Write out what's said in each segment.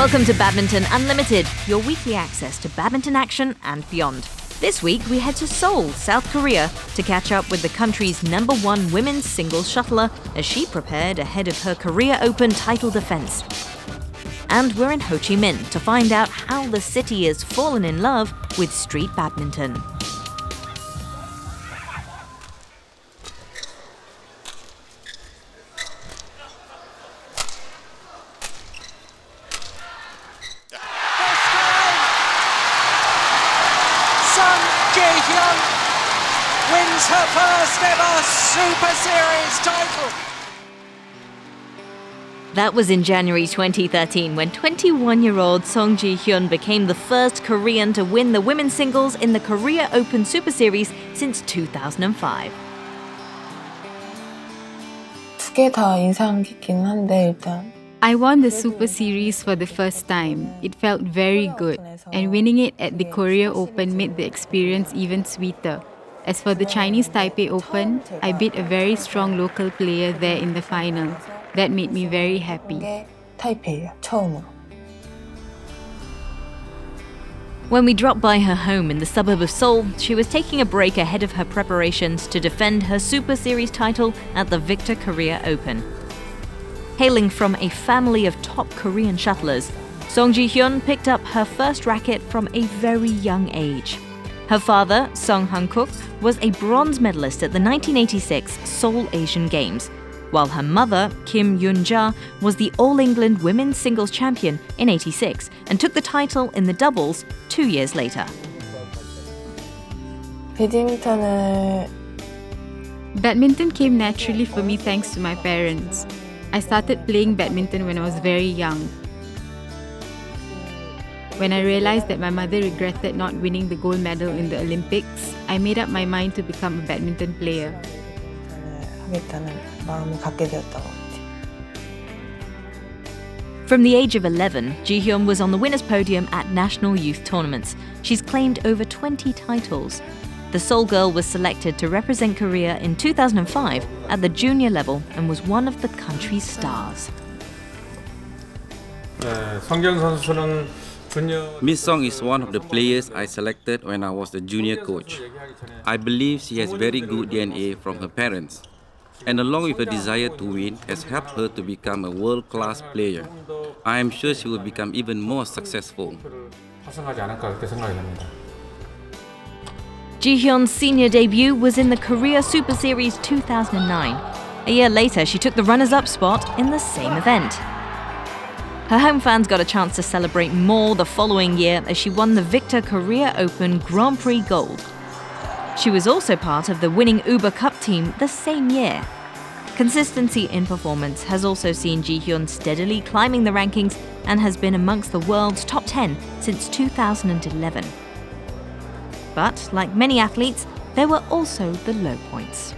Welcome to Badminton Unlimited, your weekly access to badminton action and beyond. This week, we head to Seoul, South Korea, to catch up with the country's #1 women's singles shuttler as she prepared ahead of her Korea Open title defense. And we're in Ho Chi Minh to find out how the city has fallen in love with street badminton. Wins her first ever Superseries title. That was in January 2013 when 21-year-old Song Ji-hyun became the first Korean to win the women's singles in the Korea Open Superseries since 2005. 두 개 다 인상 깊긴 한데 일단 I won the Super Series for the first time. It felt very good, and winning it at the Korea Open made the experience even sweeter. As for the Chinese Taipei Open, I beat a very strong local player there in the final. That made me very happy. 타이페이야, 처음으로. When we dropped by her home in the suburb of Seoul, she was taking a break ahead of her preparations to defend her Super Series title at the Victor Korea Open. Hailing from a family of top Korean shuttlers, Song Ji-hyun picked up her first racket from a very young age. Her father, Song Han-kuk, was a bronze medalist at the 1986 Seoul Asian Games, while her mother, Kim Yoon-ja, was the All-England Women's Singles Champion in '86 and took the title in the doubles 2 years later. Badminton came naturally for me thanks to my parents. I started playing badminton when I was very young. When I realized that my mother regretted not winning the gold medal in the Olympics, I made up my mind to become a badminton player. From the age of 11, Ji-hyun was on the winner's podium at national youth tournaments. She's claimed over 20 titles. The Seoul girl was selected to represent Korea in 2005 at the junior level and was one of the country's stars. Miss Song is one of the players I selected when I was the junior coach. I believe she has very good DNA from her parents, and along with a desire to win has helped her to become a world-class player. I am sure she will become even more successful. Ji-hyun's senior debut was in the Korea Super Series 2009. A year later, she took the runners-up spot in the same event. Her home fans got a chance to celebrate more the following year as she won the Victor Korea Open Grand Prix Gold. She was also part of the winning Uber Cup team the same year. Consistency in performance has also seen Ji-hyun steadily climbing the rankings and has been amongst the world's top 10 since 2011. But, like many athletes, there were also the low points.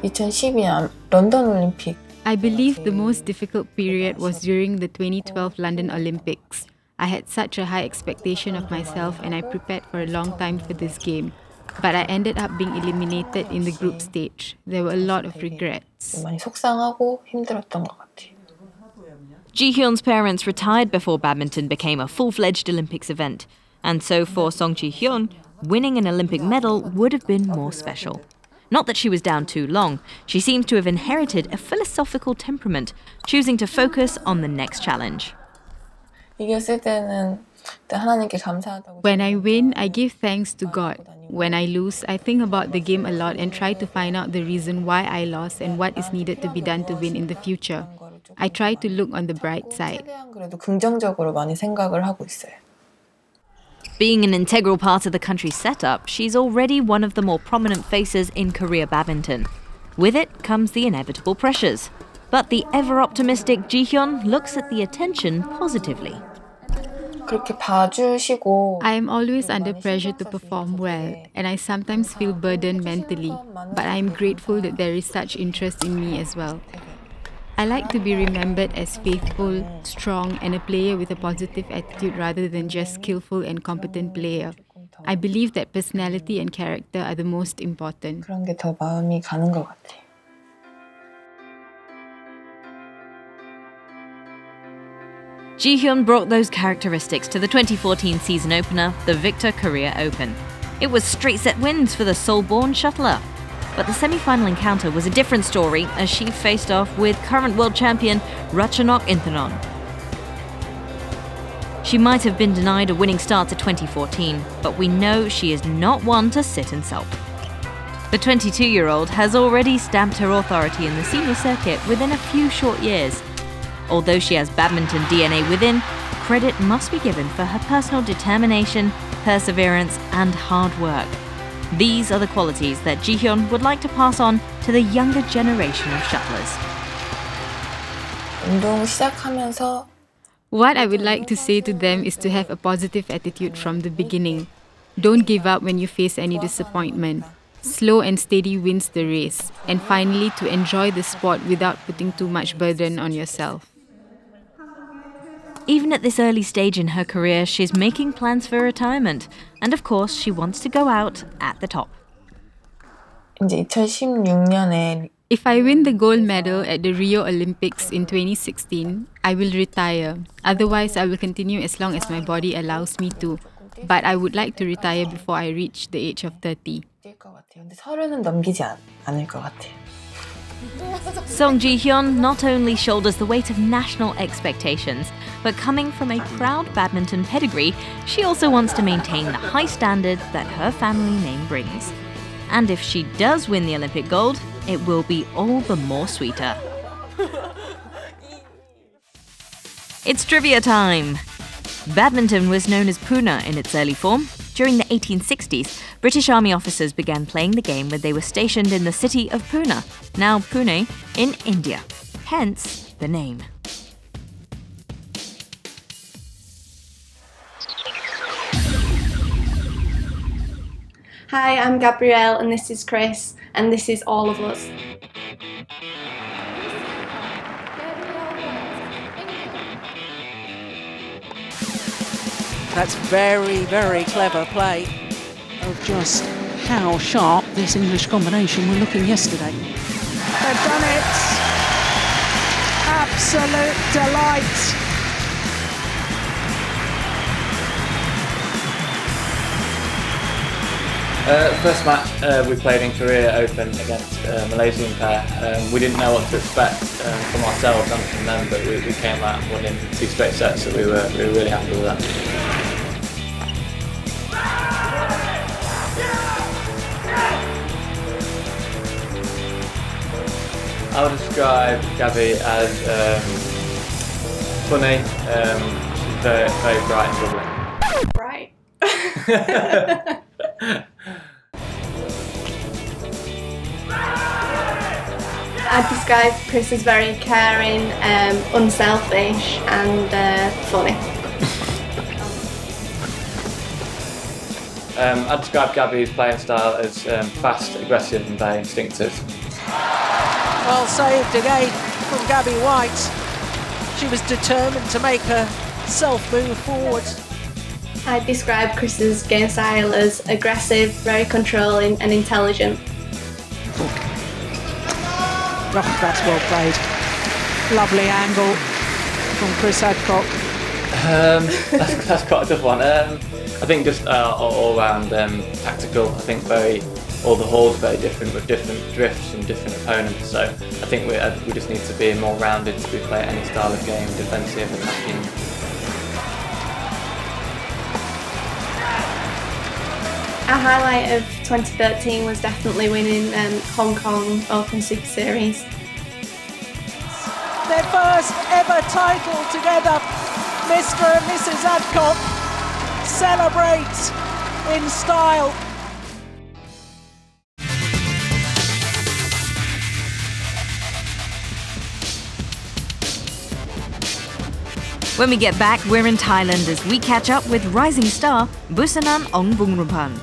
2012년 런던 올림픽. I believe the most difficult period was during the 2012 London Olympics. I had such a high expectation of myself and I prepared for a long time for this game. But I ended up being eliminated in the group stage. There were a lot of regrets. 많이 속상하고 힘들었던 것 같아요. Ji-hyun's parents retired before badminton became a full-fledged Olympics event. And so for Song Ji-hyun, winning an Olympic medal would have been more special. Not that she was down too long, she seems to have inherited a philosophical temperament, choosing to focus on the next challenge. 이겼을 때는 하나님께 감사하다고. When I win, I give thanks to God. When I lose, I think about the game a lot and try to find out the reason why I lost and what is needed to be done to win in the future. I try to look on the bright side. 그래도 긍정적으로 많이 생각을 하고 있어요. Being an integral part of the country's setup, she's already one of the more prominent faces in Korea badminton. With it comes the inevitable pressures. But the ever-optimistic Ji-hyun looks at the attention positively. 그렇게 봐주시고. I am always under pressure to perform well, and I sometimes feel burdened mentally. But I am grateful that there is such interest in me as well. I like to be remembered as faithful, strong, and a player with a positive attitude rather than just skillful and competent player. I believe that personality and character are the most important. 그런 게 더 마음이 가는 것 같아요. Ji-hyun brought those characteristics to the 2014 season opener, the Victor Korea Open. It was straight-set wins for the Seoul-born shuttler. But the semi-final encounter was a different story as she faced off with current world champion Ratchanok Intanon. She might have been denied a winning start to 2014, but we know she is not one to sit and sulk. The 22-year-old has already stamped her authority in the senior circuit within a few short years. Although she has badminton DNA within, credit must be given for her personal determination, perseverance, and hard work. These are the qualities that Ji-hyun would like to pass on to the younger generation of shuttlers. 운동 시작하면서 What I would like to say to them is to have a positive attitude from the beginning. Don't give up when you face any disappointment. Slow and steady wins the race. And finally, to enjoy the sport without putting too much burden on yourself. Even at this early stage in her career, she's making plans for retirement. And of course, she wants to go out at the top. 이제 2016년에 If I win the gold medal at the Rio Olympics in 2016, I will retire. Otherwise, I will continue as long as my body allows me to. But I would like to retire before I reach the age of 30. 뛸 것 같아요. 근데 30은 넘기지 않을 것 같아요. Song Ji-hyun not only shoulders the weight of national expectations, but coming from a proud badminton pedigree, she also wants to maintain the high standard that her family name brings. And if she does win the Olympic gold, it will be all the more sweeter. It's trivia time! Badminton was known as Pune in its early form. During the 1860s, British Army officers began playing the game when they were stationed in the city of Pune, now Pune, in India. Hence the name. Hi, I'm Gabrielle and this is Chris and this is All of Us. That's very, very clever play of just how sharp this English combination were looking yesterday. They've done it! Absolute delight! First match we played in Korea Open against a Malaysian pair. We didn't know what to expect from ourselves and from them, but we came out winning 2 straight sets, so we were really happy with that. I would describe Gabby as funny, she's very, very bright and bubbly. Right. I'd describe Chris as very caring, unselfish and funny. I'd describe Gabby's playing style as fast, aggressive and very instinctive. Well saved again from Gabby White. She was determined to make herself move forward. I'd describe Chris's game style as aggressive, very controlling and intelligent. Oh, that's well played. Lovely angle from Chris Adcock. That's quite a tough one. I think just all round tactical. I think all the halls are very different with different drifts and different opponents. So I think we just need to be more rounded to play any style of game, defensive, attacking. Our highlight of 2013 was definitely winning Hong Kong Open Super Series. Their first ever title together. Mr. and Mrs. Adcock celebrate in style. When we get back, we're in Thailand as we catch up with rising star Busanan Ongbungrupan.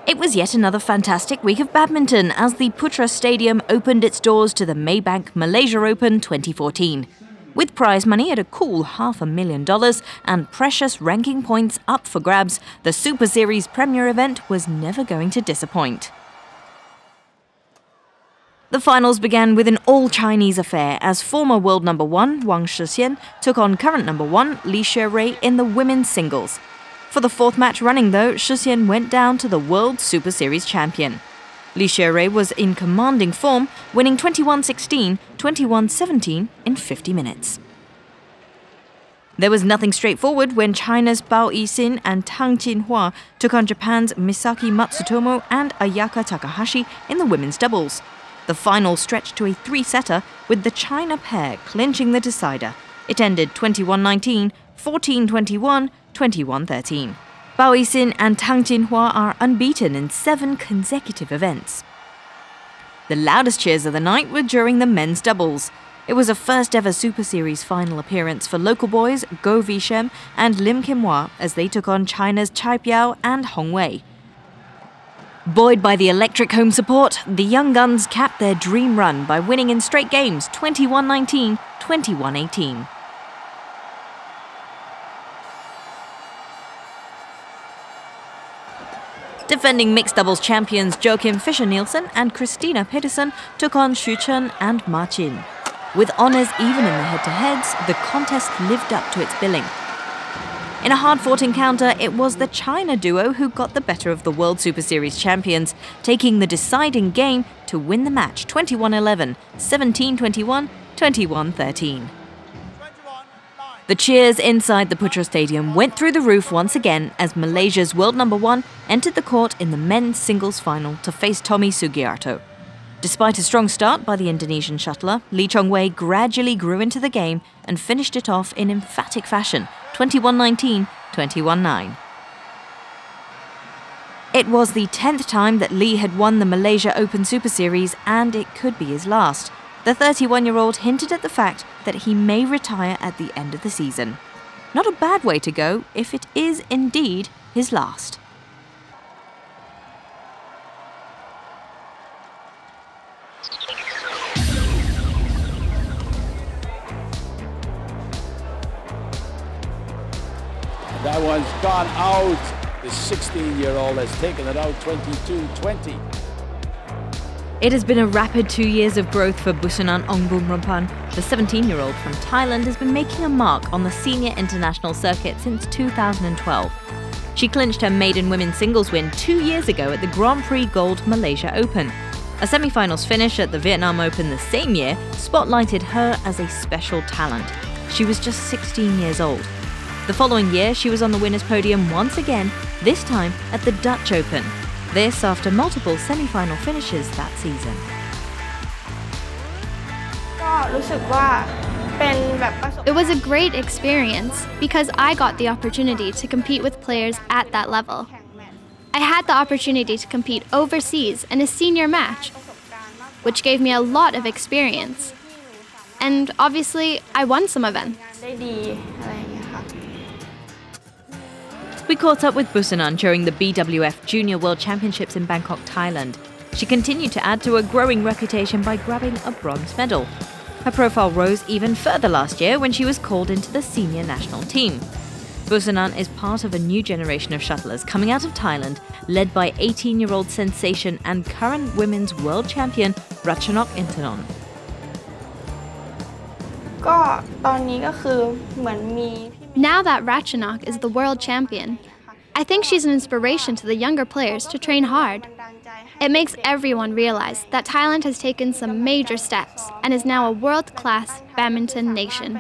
It was yet another fantastic week of badminton as the Putra Stadium opened its doors to the Maybank Malaysia Open 2014. With prize money at a cool $500,000 and precious ranking points up for grabs, the Super Series premier event was never going to disappoint. The finals began with an all-Chinese affair as former world number 1 Wang Shixian took on current number 1 Li Xuerui in the women's singles. For the fourth match running though, Shixian went down to the World Super Series champion. Li Xuerui was in commanding form, winning 21-16, 21-17 in 50 minutes. There was nothing straightforward when China's Bao Yixin and Tang Jinhua took on Japan's Misaki Matsutomo and Ayaka Takahashi in the women's doubles. The final stretched to a three-setter, with the China pair clinching the decider. It ended 21-19, 14-21, 21-13. Bao Yixin and Tang Jinhua are unbeaten in 7 consecutive events. The loudest cheers of the night were during the men's doubles. It was a first-ever Super Series final appearance for local boys Go Vishem and Lim Kim-hwa as they took on China's Cai Biao and Hong Wei. Buoyed by the electric home support, the young guns capped their dream run by winning in straight games 21-19, 21-18. Defending mixed doubles champions Joachim Fischer-Nielsen and Christina Pedersen took on Xu Chen and Ma Jin. With honours even in the head-to-heads, the contest lived up to its billing. In a hard-fought encounter, it was the China duo who got the better of the World Super Series champions, taking the deciding game to win the match 21-11, 17-21, 21-13. The cheers inside the Putra Stadium went through the roof once again as Malaysia's world number 1 entered the court in the men's singles final to face Tommy Sugiarto. Despite a strong start by the Indonesian shuttler, Lee Chong-wei gradually grew into the game and finished it off in emphatic fashion, 21-19, 21-9. It was the 10th time that Lee had won the Malaysia Open Super Series, and it could be his last. The 31-year-old hinted at the fact that he may retire at the end of the season. Not a bad way to go if it is indeed his last. That one's gone out. The 16-year-old has taken it out 22-20. It has been a rapid 2 years of growth for Busanan Ongbumrampan. The 17-year-old from Thailand has been making a mark on the senior international circuit since 2012. She clinched her maiden women's singles win 2 years ago at the Grand Prix Gold Malaysia Open. A semi-finals finish at the Vietnam Open the same year spotlighted her as a special talent. She was just 16 years old. The following year, she was on the winner's podium once again, this time at the Dutch Open. This after multiple semi-final finishes that season. It was a great experience because I got the opportunity to compete with players at that level. I had the opportunity to compete overseas in a senior match, which gave me a lot of experience. And obviously, I won some events. We caught up with Busanan during the BWF Junior World Championships in Bangkok, Thailand. She continued to add to a growing reputation by grabbing a bronze medal. Her profile rose even further last year when she was called into the senior national team. Busanan is part of a new generation of shuttlers coming out of Thailand, led by 18-year-old sensation and current women's world champion Ratchanok Intanon. Now that Ratchanok is the world champion, I think she's an inspiration to the younger players to train hard. It makes everyone realize that Thailand has taken some major steps and is now a world-class badminton nation.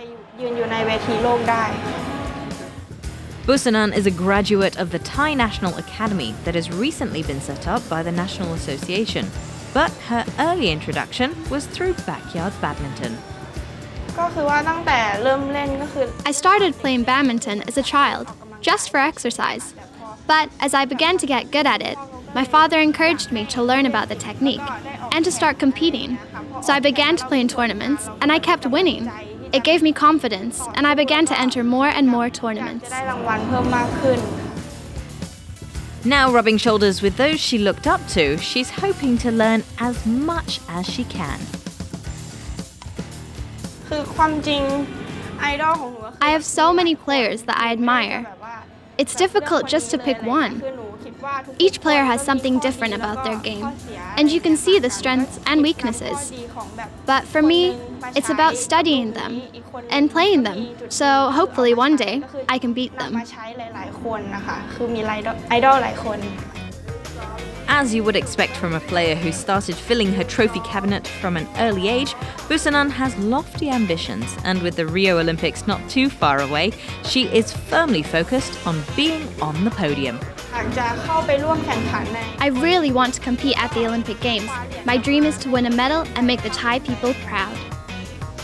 Busanan is a graduate of the Thai National Academy that has recently been set up by the National Association, but her early introduction was through backyard badminton. I started playing badminton as a child, just for exercise. But as I began to get good at it, my father encouraged me to learn about the technique and to start competing. So I began to play in tournaments, and I kept winning. It gave me confidence, and I began to enter more and more tournaments. Now rubbing shoulders with those she looked up to, she's hoping to learn as much as she can. I have so many players that I admire. It's difficult just to pick one. Each player has something different about their game, and you can see the strengths and weaknesses. But for me, it's about studying them and playing them, so hopefully one day I can beat them. As you would expect from a player who started filling her trophy cabinet from an early age, Busanan has lofty ambitions, and with the Rio Olympics not too far away, she is firmly focused on being on the podium. I really want to compete at the Olympic Games. My dream is to win a medal and make the Thai people proud.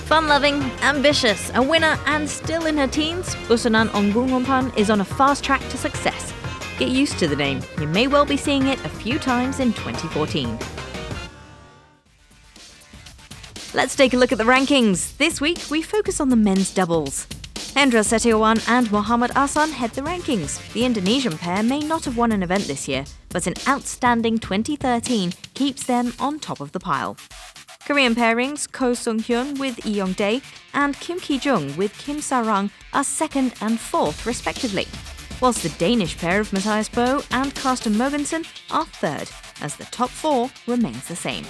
Fun-loving, ambitious, a winner and still in her teens, Busanan Ongboonwonpan is on a fast track to success. Get used to the name. You may well be seeing it a few times in 2014. Let's take a look at the rankings. This week, we focus on the men's doubles. Hendra Setiawan and Muhammad Ahsan head the rankings. The Indonesian pair may not have won an event this year, but an outstanding 2013 keeps them on top of the pile. Korean pairings Ko Sung-hyun with Lee Yong-dae and Kim Ki-jung with Kim Sa-rang are second and fourth, respectively, whilst the Danish pair of Matthias Bo and Carsten Mogensen are third, as the top four remains the same.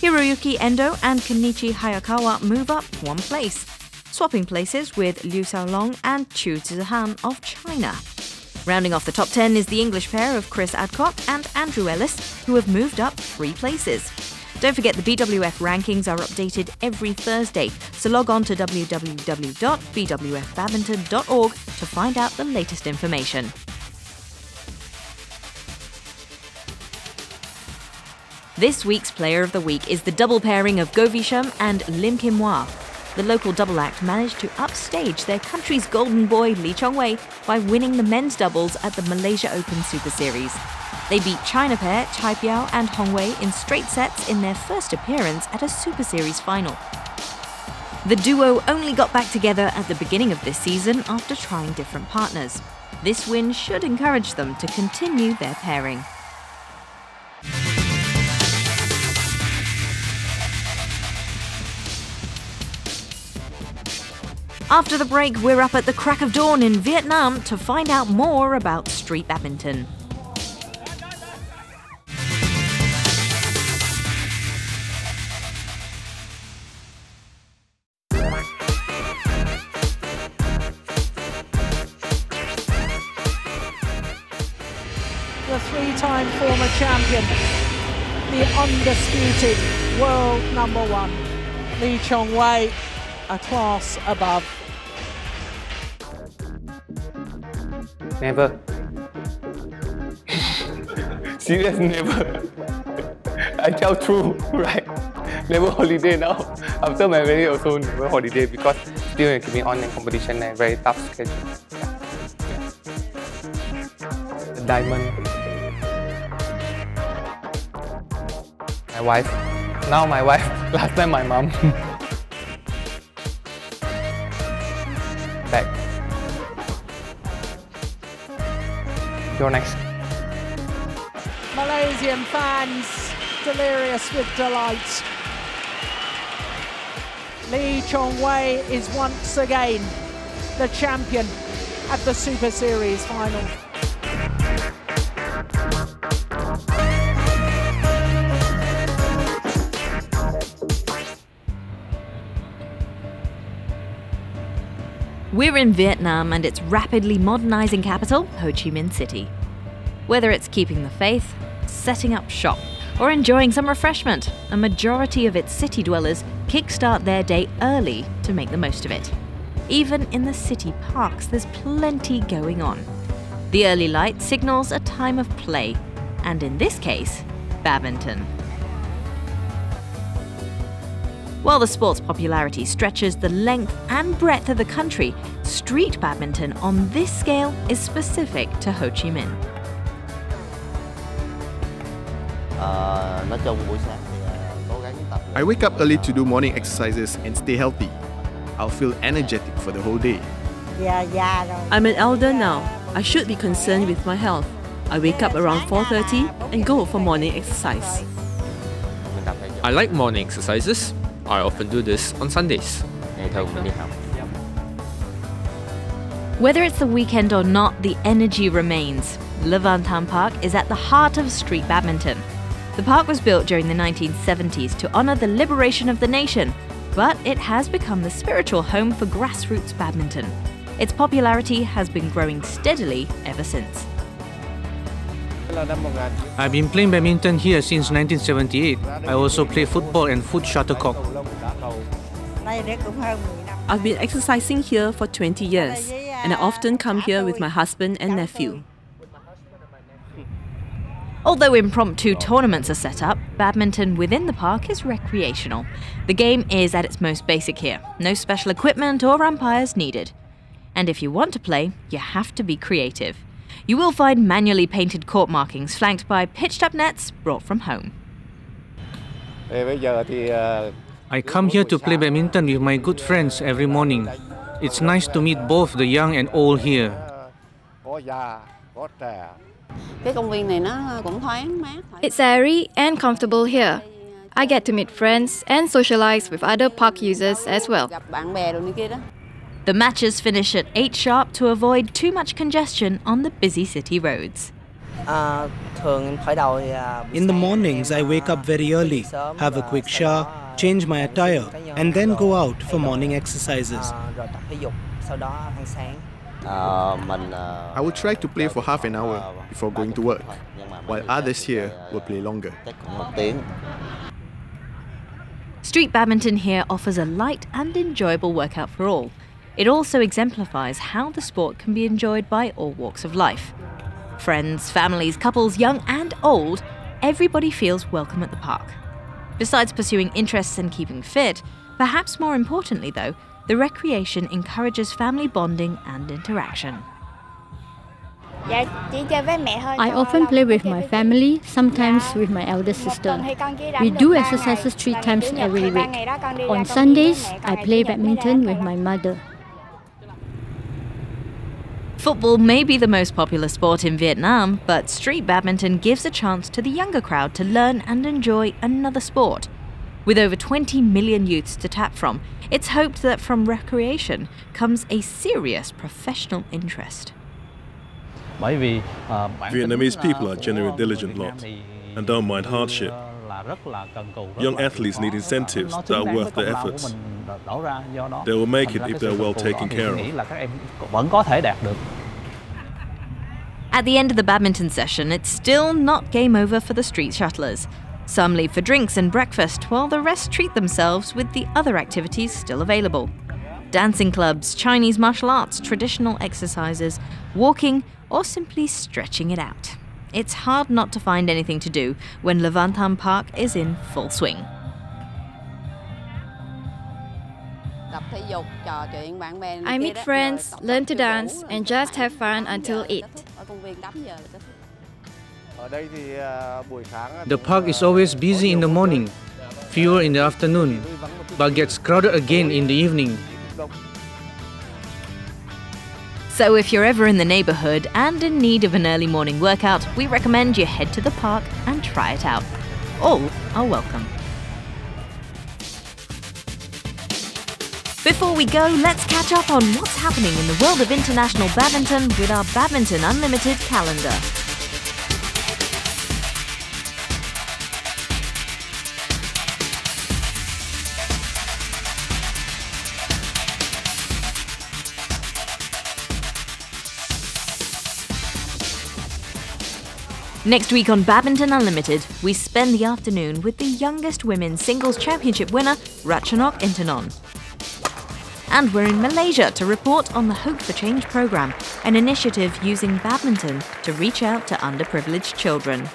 Hiroyuki Endo and Kenichi Hayakawa move up one place, swapping places with Liu Xiaolong and Chu Zihan of China. Rounding off the top 10 is the English pair of Chris Adcock and Andrew Ellis, who have moved up 3 places. Don't forget the BWF rankings are updated every Thursday, so log on to www.bwfbadminton.org to find out the latest information. This week's Player of the Week is the double pairing of Go Visham and Lim Kim Hwa. The local double act managed to upstage their country's golden boy Lee Chong-wei by winning the men's doubles at the Malaysia Open Super Series. They beat China pair Chai Piao and Hong Wei in straight sets in their first appearance at a Super Series final. The duo only got back together at the beginning of this season after trying different partners. This win should encourage them to continue their pairing. After the break, we're up at the crack of dawn in Vietnam to find out more about street badminton. The 3-time former champion, the undisputed world #1, Lee Chong-wei, a class above. Never. Serious, never. I tell true, right? Never holiday now. After my wedding also never holiday because still keeping on in competition and very tough schedule. The diamond. My wife. Now my wife. Last time my mom. Back. You're next. Malaysian fans delirious with delight. Lee Chong-wei is once again the champion at the Super Series final. We're in Vietnam and its rapidly modernizing capital, Ho Chi Minh City. Whether it's keeping the faith, setting up shop, or enjoying some refreshment, a majority of its city dwellers kickstart their day early to make the most of it. Even in the city parks, there's plenty going on. The early light signals a time of play, and in this case, badminton. While the sport's popularity stretches the length and breadth of the country, street badminton on this scale is specific to Ho Chi Minh. I wake up early to do morning exercises and stay healthy. I'll feel energetic for the whole day. I'm an elder now. I should be concerned with my health. I wake up around 4:30 and go for morning exercise. I like morning exercises. I often do this on Sundays. Whether it's the weekend or not, the energy remains. Levantan Park is at the heart of street badminton. The park was built during the 1970s to honour the liberation of the nation, but it has become the spiritual home for grassroots badminton. Its popularity has been growing steadily ever since. I've been playing badminton here since 1978. I also play football and foot shuttlecock. I've been exercising here for 20 years, and I often come here with my husband and nephew. Although impromptu tournaments are set up, badminton within the park is recreational. The game is at its most basic here. No special equipment or umpires needed. And if you want to play, you have to be creative. You will find manually painted court markings flanked by pitched-up nets brought from home. I come here to play badminton with my good friends every morning. It's nice to meet both the young and old here. It's airy and comfortable here. I get to meet friends and socialize with other park users as well. The matches finish at 8 sharp to avoid too much congestion on the busy city roads. In the mornings, I wake up very early, have a quick shower, change my attire, and then go out for morning exercises. I will try to play for half an hour before going to work, while others here will play longer. Street badminton here offers a light and enjoyable workout for all. It also exemplifies how the sport can be enjoyed by all walks of life. Friends, families, couples, young and old, everybody feels welcome at the park. Besides pursuing interests and keeping fit, perhaps more importantly though, the recreation encourages family bonding and interaction. I often play with my family, sometimes with my elder sister. We do exercises 3 times every week. On Sundays, I play badminton with my mother. Football may be the most popular sport in Vietnam, but street badminton gives a chance to the younger crowd to learn and enjoy another sport. With over 20 million youths to tap from, it's hoped that from recreation comes a serious professional interest. Vietnamese people are generally diligent lot and don't mind hardship. Young athletes need incentives that are worth their efforts. They will make it if they're well taken care of. At the end of the badminton session, it's still not game over for the street shuttlers. Some leave for drinks and breakfast, while the rest treat themselves with the other activities still available. Dancing clubs, Chinese martial arts, traditional exercises, walking, or simply stretching it out. It's hard not to find anything to do when Levantan Park is in full swing. I meet friends, learn to dance, and just have fun until 8. The park is always busy in the morning, fewer in the afternoon, but gets crowded again in the evening. So if you're ever in the neighborhood and in need of an early morning workout, we recommend you head to the park and try it out. All are welcome. Before we go, let's catch up on what's happening in the world of international badminton with our Badminton Unlimited calendar. Next week on Badminton Unlimited, we spend the afternoon with the youngest women's singles championship winner, Ratchanok Intanon. And we're in Malaysia to report on the Hope for Change programme, an initiative using badminton to reach out to underprivileged children.